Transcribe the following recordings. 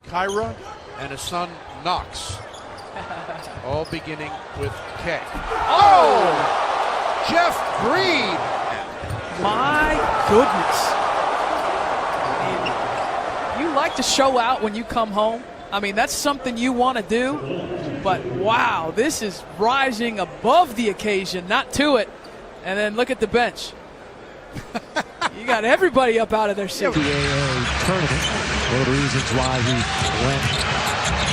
Kyra and his son Knox, all beginning with K. Oh! Jeff Breed! My goodness. You like to show out when you come home. I mean, that's something you want to do. But wow, this is rising above the occasion, not to it. And then look at the bench. You got everybody up out of their seat. NCAA tournament. One of the reasons why he went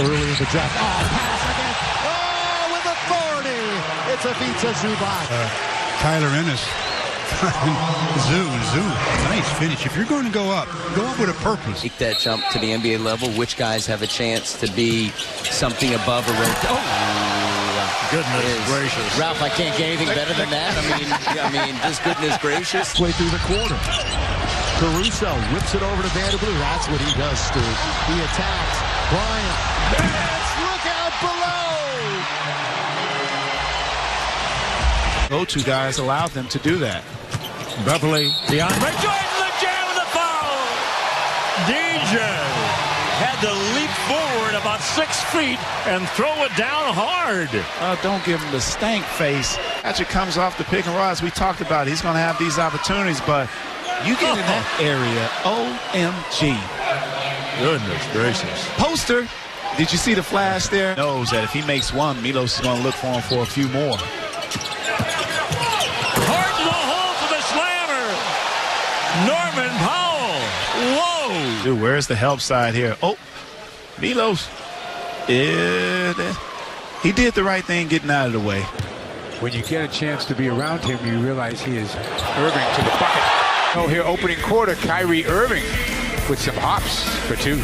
early in the draft. Oh, pass again. Oh, with authority. It's a Vita Zubac. Tyler Ennis. Zoo. Nice finish. If you're going to go up with a purpose. Make that jump to the NBA level. Which guys have a chance to be something above a red? Oh, goodness gracious. Ralph, I can't get anything better than that. I mean, just goodness gracious. Way through the quarter. Caruso whips it over to Vanderbilt. That's what he does, Stu. He attacks. Bryant. Nance, look out below. Go-to guys allowed them to do that. Beverly. DeAndre Jordan, the jam and the foul. DJ had to leap forward about 6 feet and throw it down hard. Don't give him the stank face. Actually comes off the pick and roll, as we talked about. He's going to have these opportunities, but you get in that area, OMG. Goodness gracious. Poster, did you see the flash there? Knows that if he makes one, Milos is going to look for him for a few more. Hard in the hole for the slammer. Norman Powell. Whoa. Dude, where's the help side here? Oh, Milos. Yeah, he did the right thing getting out of the way. When you get a chance to be around him, you realize he is Irving to the bucket. Oh, here, opening quarter, Kyrie Irving with some hops for two.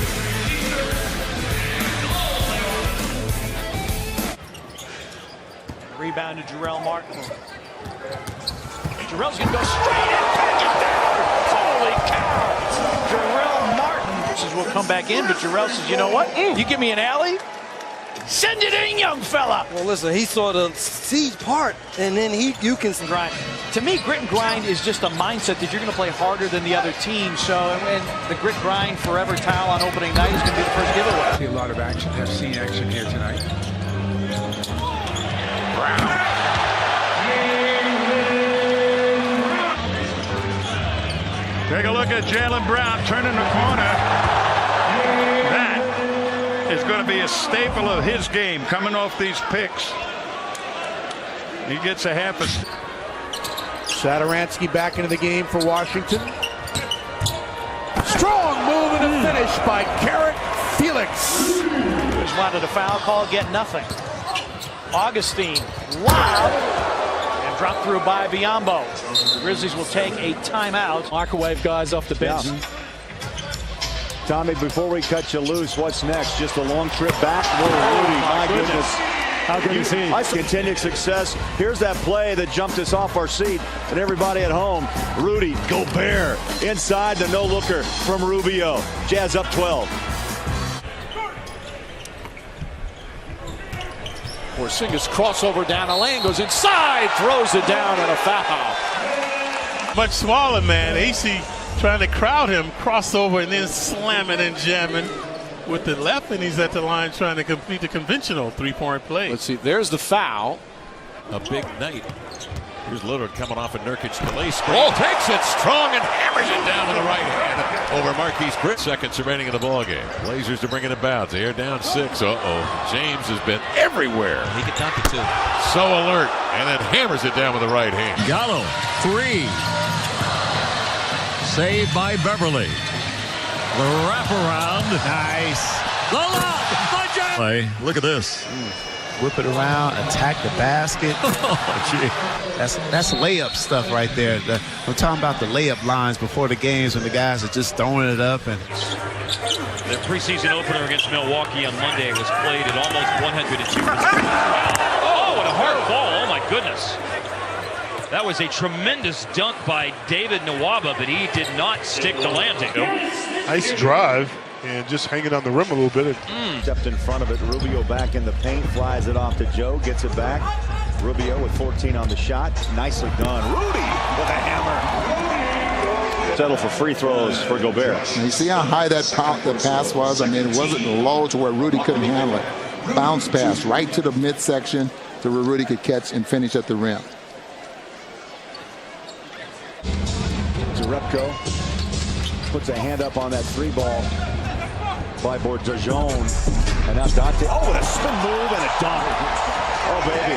Rebound to Jarrell Martin. Jarrell's going to go straight in. Holy cow. Jarrell Martin says we'll come back in, but Jarrell says, you know what? You give me an alley? Send it in, young fella. Well, listen, he saw the siege part, and then you can grind. To me, grit and grind is just a mindset that you're going to play harder than the other team. So, and the grit grind forever towel on opening night is going to be the first giveaway. See a lot of action. Have seen action here tonight. Brown. Take a look at Jaylen Brown turning the corner. That is going to be a staple of his game, coming off these picks. He gets a half a... Satoransky back into the game for Washington. Strong move and a finish by Garrett Felix. Just wanted a foul call, get nothing. Augustine, loud, and dropped through by Biyombo. The Grizzlies will take a timeout. Microwave guys off the bench. Yeah. Tommy, before we cut you loose, what's next? Just a long trip back? Rudy, my goodness. How good is he? Continued success. Here's that play that jumped us off our seat. And everybody at home, Rudy Gobert inside the no-looker from Rubio. Jazz up 12. Porzingis crossover down the lane, goes inside, throws it down, and a foul. Much smaller man. AC trying to crowd him, crossover, and then slamming and jamming with the left, and he's at the line trying to complete the conventional three-point play. Let's see, there's the foul. A big night. Here's Lillard coming off a Nurkic delay screen. Oh, takes it strong and hammers it down with the right hand over Marquise Britt. Seconds remaining in the ballgame. Blazers are bringing it back. They're down 6. James has been everywhere. He can dunk it too. So alert, and then hammers it down with the right hand. Gallo, 3. Saved by Beverly. The wraparound. Nice. The lob. Play. Look at this. Whip it around, attack the basket. Oh, gee. That's layup stuff right there. I'm talking about the layup lines before the games when the guys are just throwing it up. And The preseason opener against Milwaukee on Monday was played at almost 102%. Oh, and a hard ball. Oh, my goodness. That was a tremendous dunk by David Nwaba, but he did not stick the landing. Nice drive and just hanging on the rim a little bit. Stepped in front of it. Rubio back in the paint, flies it off to Joe, gets it back. Rubio with 14 on the shot. Nicely done. Rudy with a hammer. settle for free throws for Gobert. And you see how high that pass was? I mean, it wasn't low to where Rudy couldn't handle it. Bounce pass right to the midsection to where Rudy could catch and finish at the rim. Zarepko puts a hand up on that 3-ball by Bordejon. And now Dante. Oh, and a spin move and a dunk. Oh, baby.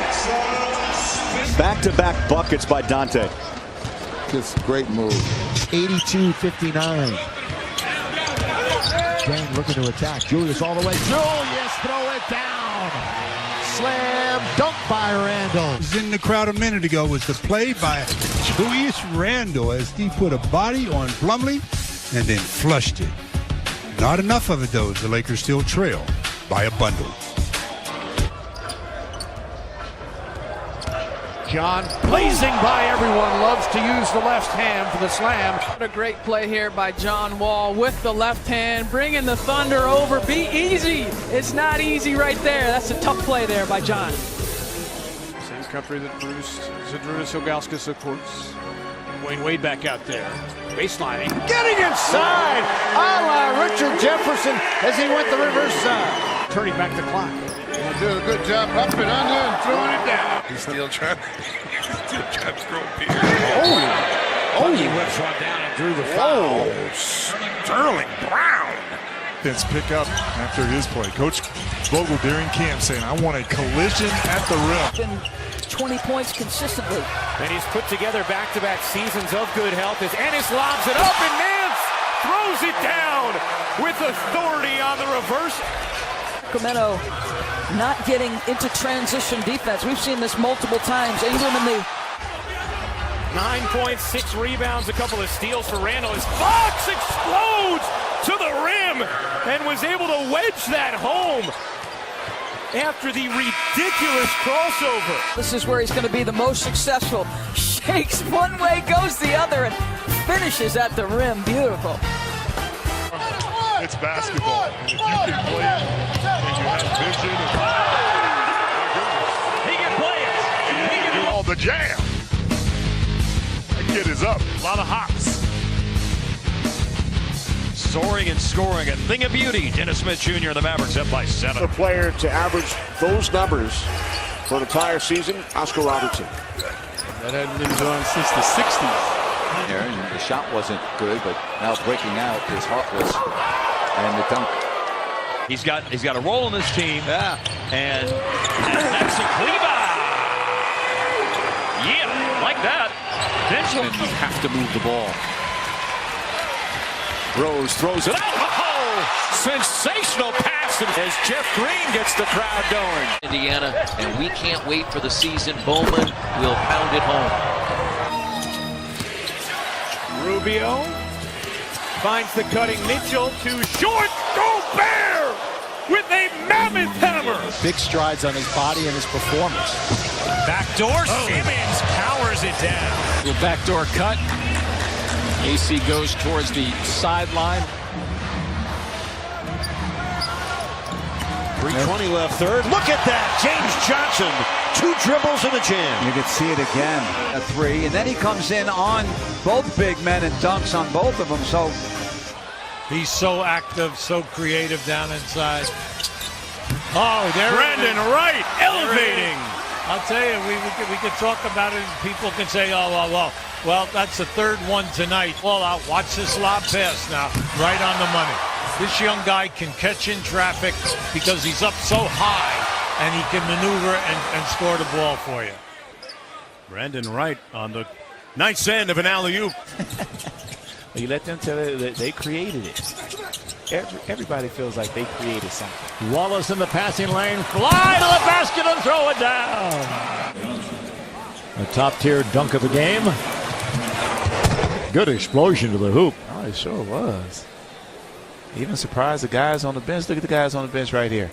Back-to-back buckets by Dante. Just great move. 82-59. Dane looking to attack. Julius all the way. Julius, throw it down. Slam dunk by Randle. Was in the crowd a minute ago was the play by Julius Randle as he put a body on Plumlee and then flushed it. Not enough of it though. The Lakers still trail by a bundle. John blazing by everyone, loves to use the left hand for the slam. What a great play here by John Wall with the left hand, bringing the Thunder over. Be easy. It's not easy right there. That's a tough play there by John. Same country that produced Zydrunas Ilgauskas, of course. Wayne Wade back out there. Baselining. Getting inside! A la Richard Jefferson as he went the reverse side. Turning back the clock. He'll do a good job up and under and throwing it down. He's still trying to throw a beer. He whips one down and drew the foul. Sterling Brown. Vince pick up after his play. Coach Vogel during camp saying, I want a collision at the rim. 20 points consistently. And he's put together back-to-back seasons of good health as Ennis lobs it up and Nance throws it down with authority on the reverse. Sacramento not getting into transition defense. We've seen this multiple times. Ingram in the 9 points, 6 rebounds, a couple of steals for Randle as Fox explodes to the rim and was able to wedge that home after the ridiculous crossover. This is where he's going to be the most successful. Shakes one way, goes the other, and finishes at the rim. Beautiful. It's basketball. And if you can play it and you have vision, he can play it. He can do all the jam. That kid is up. A lot of hops. soaring and scoring, a thing of beauty. Dennis Smith Jr. The Mavericks up by 7. The player to average those numbers for an entire season, Oscar Robertson. That hadn't been done since the 60s. The shot wasn't good, but now breaking out is Harkless and the dunk. He's got a role in this team. Yeah. And that's a Cleva. Yeah, like that. And you have to move the ball. Rose throws it out. Oh, sensational pass as Jeff Green gets the crowd going. Indiana, and we can't wait for the season. Bowman will pound it home. Rubio finds the cutting Mitchell to short. Gobert with a mammoth hammer. Big strides on his body and his performance. Backdoor, Simmons powers it down. Little backdoor cut. AC goes towards the sideline. 3:20 left third. Look at that. James Johnson. 2 dribbles in the jam. You can see it again. A 3. And then he comes in on both big men and dunks on both of them. So he's so active, so creative down inside. Oh, there Brandon Wright elevating. I'll tell you, we could talk about it and people can say, oh, well, that's the third one tonight. Well, I'll watch this lob pass now, right on the money. This young guy can catch in traffic because he's up so high and he can maneuver and score the ball for you. Brandon Wright on the nice end of an alley-oop. You let them tell it that they created it. Everybody feels like they created something. Wallace in the passing lane. Fly to the basket and throw it down. A top-tier dunk of the game. Good explosion to the hoop. Oh, it sure was. Even surprised the guys on the bench. Look at the guys on the bench right here.